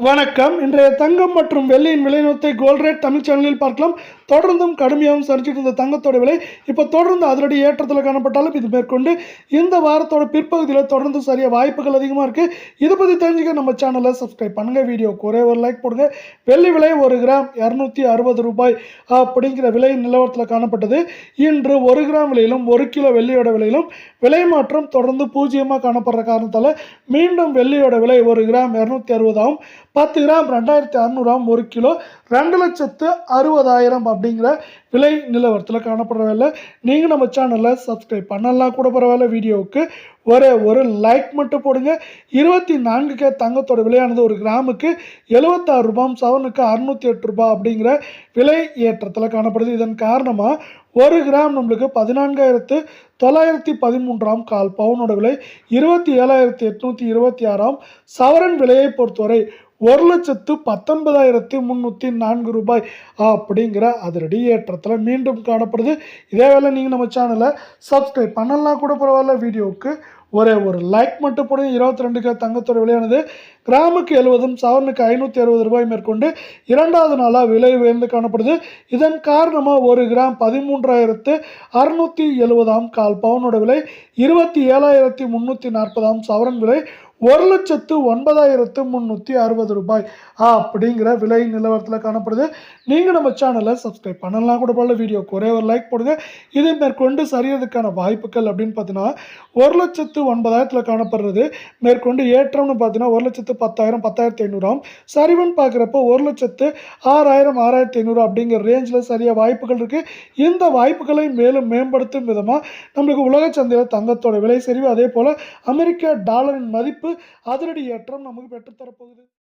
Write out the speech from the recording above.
வணக்கம். இன்றைய தங்கம் மற்றும் வெள்ளியின் விலைநிறுவனத்தை கோல்ட் ரேட் தமிழ் சேனலில் பார்க்கலாம். தொடர்ந்தும் கடுமையாகவும் சரிஞ்சிட்டு இருந்த தங்கத்தோட விலை இப்போ தொடர்ந்து அதிரடி ஏற்றத்தில் காணப்பட்டாலும் இது மேற்கொண்டு இந்த வாரத்தோட பிற்பகுதியில் தொடர்ந்து சரியாக வாய்ப்புகள் அதிகமாக இருக்குது. இதை பற்றி தெரிஞ்சுக்க நம்ம சேனலை சப்ஸ்கிரைப் பண்ணுங்கள். வீடியோக்கு ஒரே ஒரு லைக் போடுங்க. வெள்ளி விலை 1 கிராம் 260 ரூபாய் அப்படிங்கிற விலை நிலவரத்தில் காணப்பட்டது. இன்று 1 கிராம் விலையிலும் 1 கிலோ வெள்ளியோட விலையிலும் விலை மாற்றம் தொடர்ந்து பூஜ்ஜியமாக காணப்படுற காரணத்தால் மீண்டும் வெள்ளியோட விலை 1 கிராம் 260 ஆகும். 10 கிராம் 2600 1 கிலோ 2,60,000 அப்படிங்கிற விலை நிலவரத்தில் காணப்படுறதில்ல. நீங்கள் நம்ம சேனலில் சப்ஸ்கிரைப் பண்ணலாம் கூட பரவாயில்ல. வீடியோவுக்கு ஒரே ஒரு லைக் மட்டும் போடுங்க. 24K தங்கத்தோட விலையானது 1 கிராமுக்கு 76 ரூபாய், சவனுக்கு 608 ரூபாய் அப்படிங்கிற விலை ஏற்றத்தில் காணப்படுது. இதன் காரணமாக 1 கிராம் நம்மளுக்கு 14,913 கால் பவுனோட விலை 27,826 சவரன் விலையை பொறுத்தவரை 1,19,304 ரூபாய் அப்படிங்கிற அதிரடி ஏற்றத்தில் மீண்டும் காணப்படுது. இதே வேளை நீங்கள் நம்ம சேனலை சப்ஸ்கிரைப் பண்ணலாம் கூட பரவாயில்ல. வீடியோவுக்கு ஒரே ஒரு லைக் மட்டும் போடுங்க. 22K தங்கத்தோட விலையானது கிராமுக்கு 70 சவரனுக்கு 560 ரூபாய் மேற்கொண்டு இரண்டாவது நாளாக விலை உயர்ந்து காணப்படுது. இதன் காரணமாக 1 கிராம் 13,670 கால் பவுனோட விலை 27,340 சவரன் விலை 1,09,360 ரூபாய் அப்படிங்கிற விலை நிலவரத்தில் காணப்படுது. நீங்கள் நம்ம சேனலை சப்ஸ்கிரைப் பண்ணலாம் கூட போல. வீடியோக்கு ஒரே ஒரு லைக் போடுங்க. இதை மேற்கொண்டு சரியறதுக்கான வாய்ப்புகள் அப்படின்னு பார்த்தீங்கன்னா 1,09,000 காணப்படுறது. மேற்கொண்டு ஏற்றம்னு பார்த்தீங்கன்னா 1,10,000 10,500 சரிவன் பார்க்குறப்போ 1,06,000 6,500 அப்படிங்கிற ரேஞ்சில் சரியாக வாய்ப்புகள் இருக்குது. இந்த வாய்ப்புகளை மேலும் மேம்படுத்தும் விதமாக நம்மளுக்கு உலக சந்தையில் தங்கத்தோட விலை சரிவு, அதே போல் அமெரிக்க டாலரின் மதிப்பு அதிரடி ஏற்றம் நமக்கு பெற்றுத்தரப்போகுது.